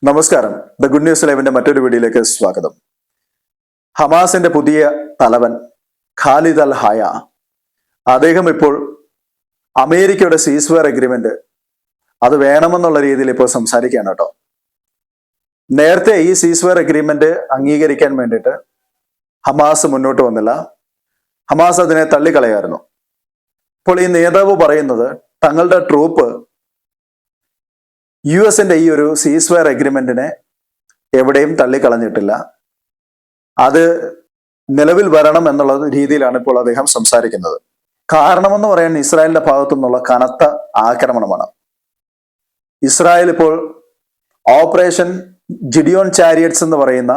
നമസ്കാരം. The good news ലൈവിന്റെ മറ്റൊരു വീഡിയോയിലേക്ക് സ്വാഗതം. ഹമാസിന്റെ പുതിയ തലവൻ ഖാലിദ് അൽ ഹയ അദ്ദേഹം ഇപ്പോൾ അമേരിക്കയുടെ സീസ്ഫയർ എഗ്രിമെന്റ് അത് വേണമെന്നുള്ള രീതിയിൽ ഇപ്പോൾ സംസാരിക്കുകയാണ് കേട്ടോ. നേരത്തെ ഈ സീസ്ഫയർ എഗ്രിമെന്റ് അംഗീകരിക്കാൻ വേണ്ടിയിട്ട് ഹമാസ് മുന്നോട്ട് വന്നില്ല. ഹമാസ് അതിനെ തള്ളിക്കളയായിരുന്നു. ഇപ്പോൾ ഈ നേതാവ് പറയുന്നത് തങ്ങളുടെ ട്രൂപ്പ് US-ന്റെ ഈ ഒരു സീസ്ഫയർ എഗ്രിമെന്റിനെ എവിടെയും തള്ളിക്കളഞ്ഞിട്ടില്ല, അത് നിലവിൽ വരണം എന്നുള്ള രീതിയിലാണ് ഇപ്പോൾ അദ്ദേഹം സംസാരിക്കുന്നത്. കാരണമെന്ന് പറയാൻ ഇസ്രായേലിന്റെ ഭാഗത്തു നിന്നുള്ള കനത്ത ആക്രമണമാണ്. ഇസ്രായേൽ ഇപ്പോൾ ഓപ്പറേഷൻ ജിഡിയോൺ ചാരിയറ്റ്സ് എന്ന് പറയുന്ന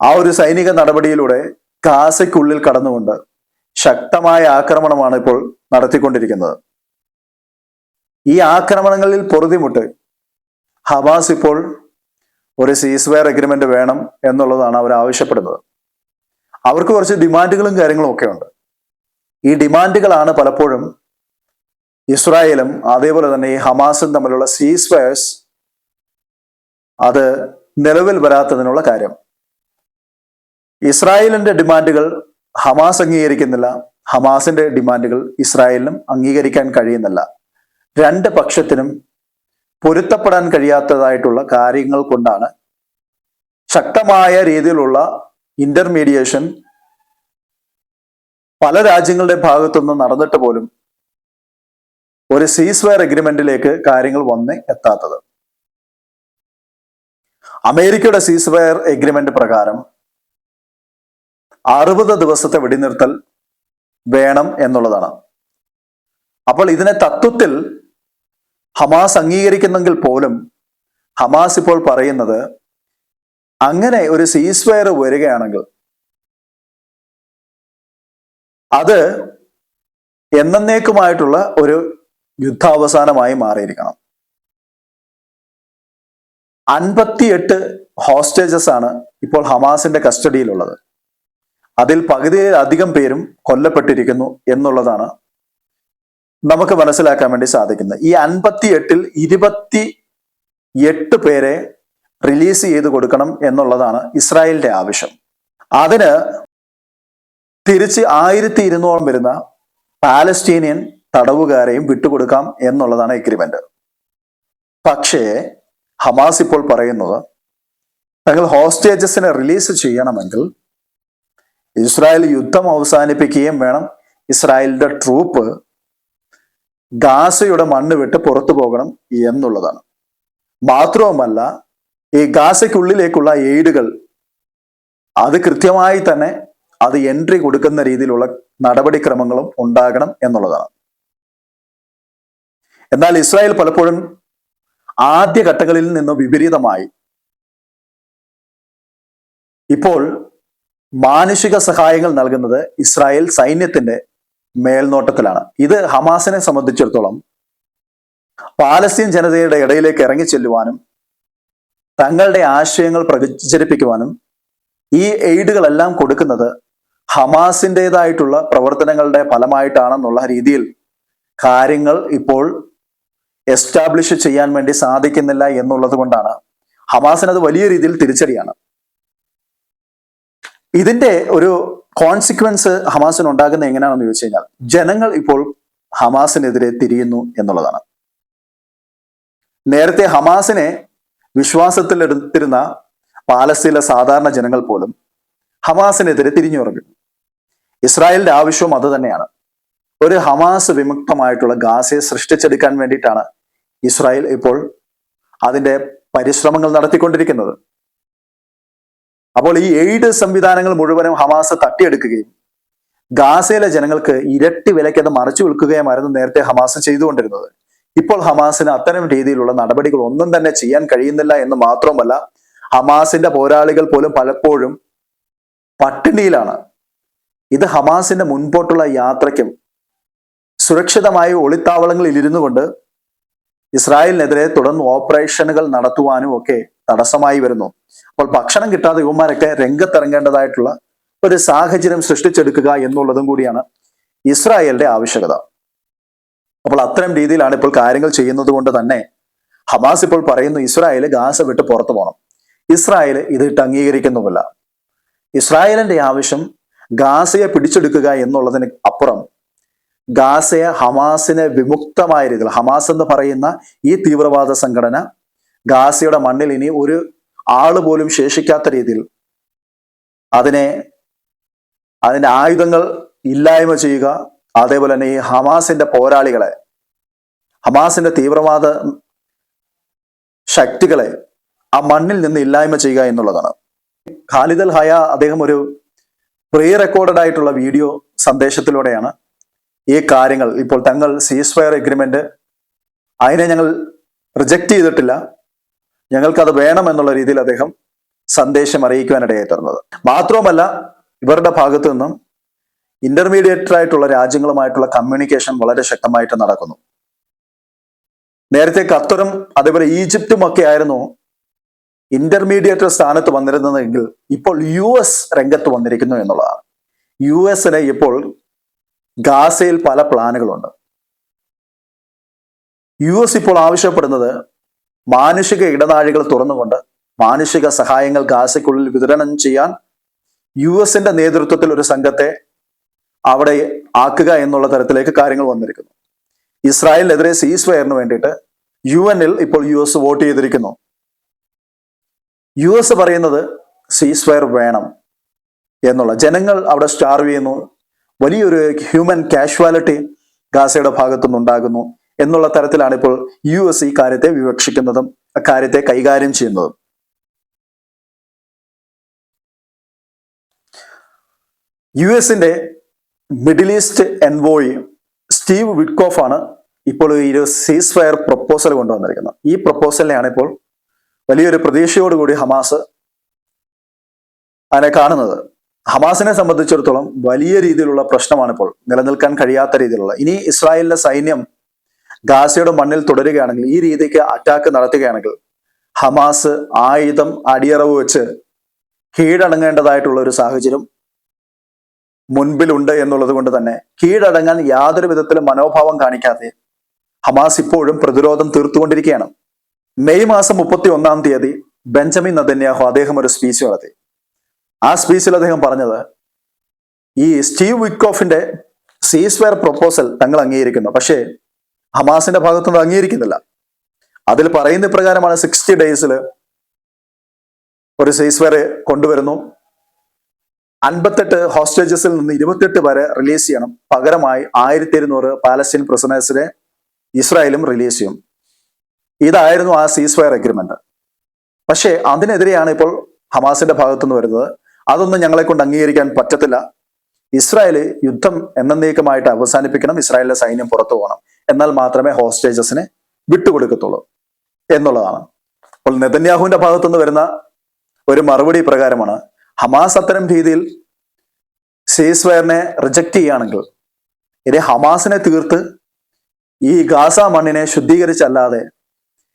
ആ ഒരു സൈനിക നടപടിയിലൂടെ ഗാസയ്ക്കുള്ളിൽ കടന്നുകൊണ്ട് ശക്തമായ ആക്രമണമാണ് ഇപ്പോൾ നടത്തിക്കൊണ്ടിരിക്കുന്നത്. ഈ ആക്രമണങ്ങളിൽ പൊറുതിമുട്ട് ഹമാസ് ഇപ്പോൾ ഒരു സീസ്ഫയർ എഗ്രിമെന്റ് വേണം എന്നുള്ളതാണ് അവർ ആവശ്യപ്പെടുന്നത്. അവർക്ക് കുറച്ച് ഡിമാൻഡുകളും കാര്യങ്ങളും ഒക്കെ ഉണ്ട്. ഈ ഡിമാൻഡുകളാണ് പലപ്പോഴും ഇസ്രായേലും അതേപോലെ തന്നെ ഈ ഹമാസും തമ്മിലുള്ള സീസ്ഫയേഴ്സ് അത് നിലവിൽ വരാത്തതിനുള്ള കാര്യം. ഇസ്രായേലിന്റെ ഡിമാൻഡുകൾ ഹമാസ് അംഗീകരിക്കുന്നില്ല, ഹമാസിന്റെ ഡിമാൻഡുകൾ ഇസ്രായേലിനും അംഗീകരിക്കാൻ കഴിയുന്നില്ല. രണ്ട് പക്ഷത്തിനും പൊരുത്തപ്പെടാൻ കഴിയാത്തതായിട്ടുള്ള കാര്യങ്ങൾ കൊണ്ടാണ് ശക്തമായ രീതിയിലുള്ള ഇന്റർമീഡിയേഷൻ പല രാജ്യങ്ങളുടെ ഭാഗത്തുനിന്ന് നടന്നിട്ട് പോലും ഒരു സീസ്ഫയർ എഗ്രിമെന്റിലേക്ക് കാര്യങ്ങൾ വന്ന് എത്താത്തത്. അമേരിക്കയുടെ സീസ്ഫയർ എഗ്രിമെന്റ് പ്രകാരം 60 ദിവസത്തെ വെടിനിർത്തൽ വേണം എന്നുള്ളതാണ്. അപ്പോൾ ഇതിനെ തത്വത്തിൽ ഹമാസ് അംഗീകരിക്കുന്നെങ്കിൽ പോലും ഹമാസ് ഇപ്പോൾ പറയുന്നത് അങ്ങനെ ഒരു സീസ്ഫയർ വരികയാണെങ്കിൽ അത് എന്നേക്കുമായിട്ടുള്ള ഒരു യുദ്ധാവസാനമായി മാറിയിരിക്കണം. 58 ഹോസ്റ്റേജസ് ആണ് ഇപ്പോൾ ഹമാസിന്റെ കസ്റ്റഡിയിലുള്ളത്. അതിൽ പകുതിയിലധികം പേരും കൊല്ലപ്പെട്ടിരിക്കുന്നു എന്നുള്ളതാണ് നമുക്ക് മനസ്സിലാക്കാൻ വേണ്ടി സാധിക്കുന്നത്. ഈ 58-ൽ 28 പേരെ റിലീസ് ചെയ്ത് കൊടുക്കണം എന്നുള്ളതാണ് ഇസ്രായേലിന്റെ ആവശ്യം. അതിന് തിരിച്ച് 1200 വരുന്ന പാലസ്തീനിയൻ തടവുകാരെയും വിട്ടുകൊടുക്കാം എന്നുള്ളതാണ് എഗ്രിമെന്റ്. പക്ഷേ ഹമാസ് ഇപ്പോൾ പറയുന്നത് തങ്ങൾ ഹോസ്റ്റേജസിനെ റിലീസ് ചെയ്യണമെങ്കിൽ ഇസ്രായേൽ യുദ്ധം അവസാനിപ്പിക്കുകയും വേണം, ഇസ്രായേലിന്റെ ട്രൂപ്പ് ഗാസയുടെ മണ്ണ് വിട്ട് പുറത്തു പോകണം എന്നുള്ളതാണ്. മാത്രവുമല്ല, ഈ ഗാസയ്ക്കുള്ളിലേക്കുള്ള എയ്ഡുകൾ അത് കൃത്യമായി തന്നെ അത് എൻട്രി കൊടുക്കുന്ന രീതിയിലുള്ള നടപടിക്രമങ്ങളും ഉണ്ടാകണം എന്നുള്ളതാണ്. എന്നാൽ ഇസ്രായേൽ പലപ്പോഴും ആദ്യ ഘട്ടങ്ങളിൽ നിന്ന് വിപരീതമായി ഇപ്പോൾ മാനുഷിക സഹായങ്ങൾ നൽകുന്നത് ഇസ്രായേൽ സൈന്യത്തിന്റെ മേൽനോട്ടത്തിലാണ്. ഇത് ഹമാസിനെ സംബന്ധിച്ചിടത്തോളം പാലസ്തീൻ ജനതയുടെ ഇടയിലേക്ക് ഇറങ്ങിച്ചെല്ലുവാനും തങ്ങളുടെ ആശയങ്ങൾ പ്രചരിപ്പിക്കുവാനും ഈ എയ്ഡുകളെല്ലാം കൊടുക്കുന്നത് ഹമാസിൻ്റെതായിട്ടുള്ള പ്രവർത്തനങ്ങളുടെ ഫലമായിട്ടാണെന്നുള്ള രീതിയിൽ കാര്യങ്ങൾ ഇപ്പോൾ എസ്റ്റാബ്ലിഷ് ചെയ്യാൻ വേണ്ടി സാധിക്കുന്നില്ല എന്നുള്ളത് കൊണ്ടാണ് ഹമാസിനത് വലിയ രീതിയിൽ തിരിച്ചടിയാണ്. ഇതിന്റെ ഒരു കോൺസിക്വൻസ് ഹമാസിന് ഉണ്ടാകുന്ന എങ്ങനെയാണെന്ന് ചോദിച്ചു കഴിഞ്ഞാൽ ജനങ്ങൾ ഇപ്പോൾ ഹമാസിനെതിരെ തിരിയുന്നു എന്നുള്ളതാണ്. നേരത്തെ ഹമാസിനെ വിശ്വാസത്തിലെടുത്തിരുന്ന പാലസ്തീനിലെ സാധാരണ ജനങ്ങൾ പോലും ഹമാസിനെതിരെ തിരിഞ്ഞുറങ്ങുന്നു. ഇസ്രായേലിന്റെ ആവശ്യവും അത് തന്നെയാണ്. ഒരു ഹമാസ് വിമുക്തമായിട്ടുള്ള ഗാസയെ സൃഷ്ടിച്ചെടുക്കാൻ വേണ്ടിയിട്ടാണ് ഇസ്രായേൽ ഇപ്പോൾ അതിന്റെ പരിശ്രമങ്ങൾ നടത്തിക്കൊണ്ടിരിക്കുന്നത്. അപ്പോൾ ഈ എയ്ഡ് സംവിധാനങ്ങൾ മുഴുവനും ഹമാസ് തട്ടിയെടുക്കുകയും ഗാസയിലെ ജനങ്ങൾക്ക് ഇരട്ടി വിലയ്ക്ക് അത് മറച്ചു വിൽക്കുകയുമായിരുന്നു നേരത്തെ ഹമാസ് ചെയ്തുകൊണ്ടിരുന്നത്. ഇപ്പോൾ ഹമാസിന് അത്തരം രീതിയിലുള്ള നടപടികൾ ഒന്നും തന്നെ ചെയ്യാൻ കഴിയുന്നില്ല എന്ന് മാത്രമല്ല, ഹമാസിന്റെ പോരാളികൾ പോലും പലപ്പോഴും പട്ടിണിയിലാണ്. ഇത് ഹമാസിന്റെ മുൻപോട്ടുള്ള യാത്രയ്ക്കും സുരക്ഷിതമായ ഒളിത്താവളങ്ങളിൽ ഇരുന്നു കൊണ്ട് ഇസ്രായേലിനെതിരെ തുടർന്ന് ഓപ്പറേഷനുകൾ നടത്തുവാനും ഒക്കെ തടസ്സമായി വരുന്നു. അപ്പോൾ ഭക്ഷണം കിട്ടാതെ യുവമാരൊക്കെ രംഗത്തിറങ്ങേണ്ടതായിട്ടുള്ള ഒരു സാഹചര്യം സൃഷ്ടിച്ചെടുക്കുക എന്നുള്ളതും കൂടിയാണ് ഇസ്രായേലിന്റെ ആവശ്യകത. അപ്പോൾ അത്തരം രീതിയിലാണ് ഇപ്പോൾ കാര്യങ്ങൾ ചെയ്യുന്നത് കൊണ്ട് തന്നെ ഹമാസ് ഇപ്പോൾ പറയുന്നു ഇസ്രായേൽ ഗാസ വിട്ട് പുറത്തു പോകണം. ഇസ്രായേൽ ഇതിട്ട് അംഗീകരിക്കുന്നുമില്ല. ഇസ്രായേലിന്റെ ആവശ്യം ഗാസയെ പിടിച്ചെടുക്കുക എന്നുള്ളതിന് അപ്പുറം ഗാസയെ ഹമാസിനെ വിമുക്തമായ രീതിയിൽ, ഹമാസ് എന്ന് പറയുന്ന ഈ തീവ്രവാദ സംഘടന ഗാസയുടെ മണ്ണിൽ ഇനി ഒരു ആള് പോലും ശേഷിക്കാത്ത രീതിയിൽ അതിന്റെ ആയുധങ്ങൾ ഇല്ലായ്മ ചെയ്യുക, അതേപോലെ തന്നെ ഈ ഹമാസിന്റെ പോരാളികളെ, ഹമാസിന്റെ തീവ്രവാദ ശക്തികളെ ആ മണ്ണിൽ നിന്ന് ഇല്ലായ്മ ചെയ്യുക എന്നുള്ളതാണ്. ഖാലിദ് അൽ ഹയ അദ്ദേഹം ഒരു പ്രീ റെക്കോർഡഡ് ആയിട്ടുള്ള വീഡിയോ സന്ദേശത്തിലൂടെയാണ് ഈ കാര്യങ്ങൾ, ഇപ്പോൾ തങ്ങൾ സീസ് ഫയർ എഗ്രിമെന്റ് അതിനെ ഞങ്ങൾ റിജക്റ്റ് ചെയ്തിട്ടില്ല, ഞങ്ങൾക്കത് വേണം എന്നുള്ള രീതിയിൽ അദ്ദേഹം സന്ദേശം അറിയിക്കുവാനിടയായി തീർന്നത്. മാത്രവുമല്ല ഇവരുടെ ഭാഗത്തു നിന്നും ഇന്റർമീഡിയറ്റ് ആയിട്ടുള്ള രാജ്യങ്ങളുമായിട്ടുള്ള കമ്മ്യൂണിക്കേഷൻ വളരെ ശക്തമായിട്ട് നടക്കുന്നു. നേരത്തെ ഖത്തറും അതേപോലെ ഈജിപ്തും ഒക്കെ ആയിരുന്നു ഇന്റർമീഡിയറ്റ് സ്ഥാനത്ത് വന്നിരുന്നതെങ്കിൽ ഇപ്പോൾ US രംഗത്ത് വന്നിരിക്കുന്നു എന്നുള്ളതാണ്. US ഇപ്പോൾ ഗാസയിൽ പല പ്ലാനുകളുണ്ട്. US ഇപ്പോൾ ആവശ്യപ്പെടുന്നത് മാനുഷിക ഇടനാഴികൾ തുറന്നുകൊണ്ട് മാനുഷിക സഹായങ്ങൾ ഗാസയ്ക്കുള്ളിൽ വിതരണം ചെയ്യാൻ US നേതൃത്വത്തിൽ ഒരു സംഘത്തെ അവിടെ ആക്കുക എന്നുള്ള തരത്തിലേക്ക് കാര്യങ്ങൾ വന്നിരിക്കുന്നു. ഇസ്രായേലിനെതിരെ സീസ് ഫയറിന് വേണ്ടിയിട്ട് UN ഇപ്പോൾ US വോട്ട് ചെയ്തിരിക്കുന്നു. US പറയുന്നത് സീസ് ഫയർ വേണം എന്നുള്ള, ജനങ്ങൾ അവിടെ സ്റ്റാർവ് ചെയ്യുന്നു, വലിയൊരു ഹ്യൂമൻ കാഷ്വാലിറ്റി ഗാസയുടെ ഭാഗത്തുനിന്നുണ്ടാകുന്നു എന്നുള്ള തരത്തിലാണ് ഇപ്പോൾ US ഈ കാര്യത്തെ വിവക്ഷിക്കുന്നതും അക്കാര്യത്തെ കൈകാര്യം ചെയ്യുന്നതും. US middle east envoy Steve Witkoff ആണ് ഇപ്പോൾ ഈ സീസ് ഫയർ പ്രപ്പോസൽ കൊണ്ടുവന്നിരിക്കുന്നത്. ഈ പ്രപ്പോസലിനെയാണ് ഇപ്പോൾ വലിയൊരു പ്രതീക്ഷയോടുകൂടി ഹമാസ് അതിനെ കാണുന്നത്. ഹമാസിനെ സംബന്ധിച്ചിടത്തോളം വലിയ രീതിയിലുള്ള പ്രശ്നമാണ് ഇപ്പോൾ, നിലനിൽക്കാൻ കഴിയാത്ത രീതിയിലുള്ള. ഇനി ഇസ്രായേലിന്റെ സൈന്യം ഗാസയുടെ മണ്ണിൽ തുടരുകയാണെങ്കിൽ, ഈ രീതിക്ക് അറ്റാക്ക് നടത്തുകയാണെങ്കിൽ ഹമാസ് ആയുധം അടിയറവ് വെച്ച് കീഴടങ്ങേണ്ടതായിട്ടുള്ള ഒരു സാഹചര്യം മുൻപിലുണ്ട് എന്നുള്ളത് കൊണ്ട് തന്നെ കീഴടങ്ങാൻ യാതൊരു വിധത്തിലും മനോഭാവം കാണിക്കാതെ ഹമാസ് ഇപ്പോഴും പ്രതിരോധം തീർത്തുകൊണ്ടിരിക്കുകയാണ്. മെയ് മാസം 31 ബെഞ്ചമിൻ നെതന്യാഹു അദ്ദേഹം ഒരു സ്പീച്ച് നടത്തി. ആ സ്പീച്ചിൽ അദ്ദേഹം പറഞ്ഞത് ഈ സ്റ്റീവ് വിറ്റ്കോഫിന്റെ സീസ് ഫയർ പ്രപ്പോസൽ തങ്ങൾ അംഗീകരിക്കുന്നു, പക്ഷേ ഹമാസിന്റെ ഭാഗത്തുനിന്ന് അംഗീകരിക്കുന്നില്ല. അതിൽ പറയുന്ന പ്രകാരമാണ് 60 ഡേയ്സിൽ ഒരു സീസ് ഫയർ കൊണ്ടുവരുന്നു, 58 ഹോസ്റ്റേജസിൽ നിന്ന് 28 വരെ റിലീസ് ചെയ്യണം, പകരമായി 1200 പാലസ്തീൻ പ്രിസണേഴ്സിനെ ഇസ്രായേലും റിലീസ് ചെയ്യും. ഇതായിരുന്നു ആ സീസ് ഫയർ അഗ്രിമെന്റ്. പക്ഷേ അതിനെതിരെയാണ് ഇപ്പോൾ ഹമാസിന്റെ ഭാഗത്തുനിന്ന് വരുന്നത്. അതൊന്നും ഞങ്ങളെ കൊണ്ട് അംഗീകരിക്കാൻ പറ്റത്തില്ല, ഇസ്രായേൽ യുദ്ധം എന്നേക്കുമായിട്ട് അവസാനിപ്പിക്കണം, ഇസ്രായേലിന്റെ സൈന്യം പുറത്തു പോകണം, എന്നാൽ മാത്രമേ ഹോസ്റ്റേജസിനെ വിട്ടുകൊടുക്കത്തുള്ളൂ എന്നുള്ളതാണ്. അപ്പോൾ നെതന്യാഹുവിന്റെ ഭാഗത്തുനിന്ന് വരുന്ന ഒരു മറുപടി പ്രകാരമാണ്, ഹമാസ് അത്തരം രീതിയിൽ സീസ് ഫയറിനെ റിജക്റ്റ് ചെയ്യുകയാണെങ്കിൽ ഇനി ഹമാസിനെ തീർത്ത് ഈ ഗാസ മണ്ണിനെ ശുദ്ധീകരിച്ചല്ലാതെ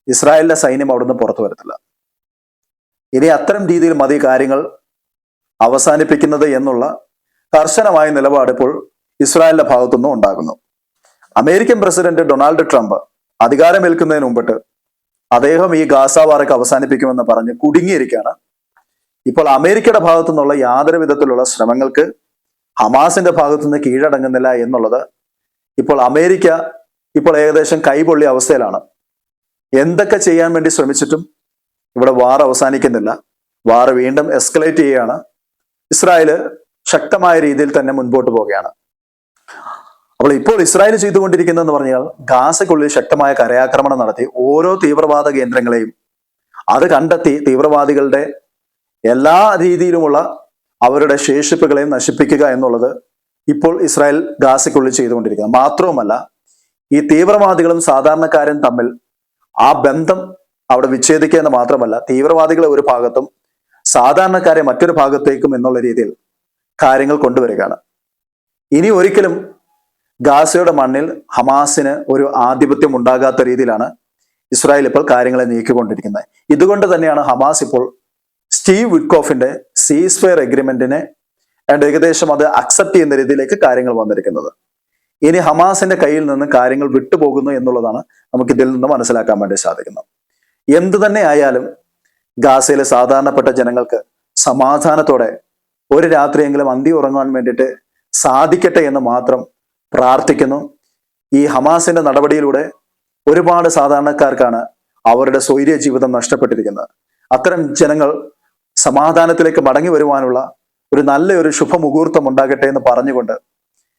ഇസ്രായേലിന്റെ സൈന്യം അവിടുന്ന് പുറത്തു വരത്തില്ല. ഇനി അത്തരം രീതിയിൽ മതി കാര്യങ്ങൾ അവസാനിപ്പിക്കുന്നത് എന്നുള്ള കർശനമായ നിലപാട് ഇപ്പോൾ ഇസ്രായേലിന്റെ ഭാഗത്തുനിന്നും ഉണ്ടാകുന്നു. അമേരിക്കൻ പ്രസിഡന്റ് ഡൊണാൾഡ് ട്രംപ് അധികാരമേൽക്കുന്നതിന് മുമ്പിട്ട് അദ്ദേഹം ഈ ഗാസ വാറൊക്കെ അവസാനിപ്പിക്കുമെന്ന് പറഞ്ഞ് കുടുങ്ങിയിരിക്കുകയാണ്. ഇപ്പോൾ അമേരിക്കയുടെ ഭാഗത്തു നിന്നുള്ള യാതൊരു വിധത്തിലുള്ള ശ്രമങ്ങൾക്ക് ഹമാസിന്റെ ഭാഗത്തുനിന്ന് കീഴടങ്ങുന്നില്ല എന്നുള്ളത് ഇപ്പോൾ അമേരിക്ക ഇപ്പോൾ ഏകദേശം കൈപൊള്ളിയ അവസ്ഥയിലാണ്. എന്തൊക്കെ ചെയ്യാൻ വേണ്ടി ശ്രമിച്ചിട്ടും ഇവിടെ വാർ അവസാനിക്കുന്നില്ല, വാർ വീണ്ടും എസ്കലേറ്റ് ചെയ്യുകയാണ്. ഇസ്രായേല് ശക്തമായ രീതിയിൽ തന്നെ മുൻപോട്ട് പോവുകയാണ്. അപ്പോൾ ഇപ്പോൾ ഇസ്രായേൽ ചെയ്തുകൊണ്ടിരിക്കുന്നതെന്ന് പറഞ്ഞാൽ ഗാസയ്ക്കുള്ളിൽ ശക്തമായ കരയാക്രമണം നടത്തി ഓരോ തീവ്രവാദ കേന്ദ്രങ്ങളെയും അത് കണ്ടെത്തി തീവ്രവാദികളുടെ എല്ലാ രീതിയിലുമുള്ള അവരുടെ ശേഷിപ്പുകളെയും നശിപ്പിക്കുക എന്നുള്ളത് ഇപ്പോൾ ഇസ്രായേൽ ഗാസയ്ക്കുള്ളിൽ ചെയ്തുകൊണ്ടിരിക്കുന്നത്. മാത്രവുമല്ല, ഈ തീവ്രവാദികളും സാധാരണക്കാരും തമ്മിൽ ആ ബന്ധം അവിടെ വിച്ഛേദിക്കുക എന്ന് മാത്രമല്ല, തീവ്രവാദികളെ ഒരു ഭാഗത്തും സാധാരണക്കാരെ മറ്റൊരു ഭാഗത്തേക്കും എന്നുള്ള രീതിയിൽ കാര്യങ്ങൾ കൊണ്ടുവരികയാണ്. ഇനി ഒരിക്കലും ഗാസയുടെ മണ്ണിൽ ഹമാസിന് ഒരു ആധിപത്യം ഉണ്ടാകാത്ത രീതിയിലാണ് ഇസ്രായേൽ ഇപ്പോൾ കാര്യങ്ങളെ നീക്കിക്കൊണ്ടിരിക്കുന്നത്. ഇതുകൊണ്ട് തന്നെയാണ് ഹമാസ് ഇപ്പോൾ സ്റ്റീവ് വിറ്റ്കോഫിന്റെ സീസ് ഫയർ എഗ്രിമെന്റിനെ ഏകദേശം അത് അക്സെപ്റ്റ് ചെയ്യുന്ന രീതിയിലേക്ക് കാര്യങ്ങൾ വന്നിരിക്കുന്നത്. ഇനി ഹമാസിന്റെ കയ്യിൽ നിന്ന് കാര്യങ്ങൾ വിട്ടുപോകുന്നു എന്നുള്ളതാണ് നമുക്ക് ഇതിൽ നിന്ന് മനസ്സിലാക്കാൻ വേണ്ടി സാധിക്കുന്നത്. എന്തു തന്നെ ആയാലും ഗാസയിലെ സാധാരണപ്പെട്ട ജനങ്ങൾക്ക് സമാധാനത്തോടെ ഒരു രാത്രിയെങ്കിലും അന്തി ഉറങ്ങാൻ വേണ്ടിയിട്ട് സാധിക്കട്ടെ എന്ന് മാത്രം പ്രാർത്ഥിക്കുന്നു. ഈ ഹമാസിന്റെ നടപടിയിലൂടെ ഒരുപാട് സാധാരണക്കാർക്കാണ് അവരുടെ സ്വൈര്യ ജീവിതം നഷ്ടപ്പെട്ടിരിക്കുന്നത്. അത്തരം ജനങ്ങൾ സമാധാനത്തിലേക്ക് മടങ്ങി വരുവാനുള്ള ഒരു നല്ലൊരു ശുഭമുഹൂർത്തം ഉണ്ടാകട്ടെ എന്ന് പറഞ്ഞുകൊണ്ട്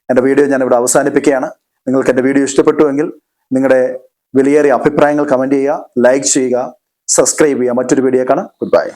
എൻ്റെ വീഡിയോ ഞാൻ ഇവിടെ അവസാനിപ്പിക്കുകയാണ്. നിങ്ങൾക്ക് എൻ്റെ വീഡിയോ ഇഷ്ടപ്പെട്ടുവെങ്കിൽ നിങ്ങളുടെ വിലയേറിയ അഭിപ്രായങ്ങൾ കമന്റ് ചെയ്യുക, ലൈക്ക് ചെയ്യുക, സബ്സ്ക്രൈബ് ചെയ്യുക. മറ്റൊരു വീഡിയോ കാണാം. Good bye.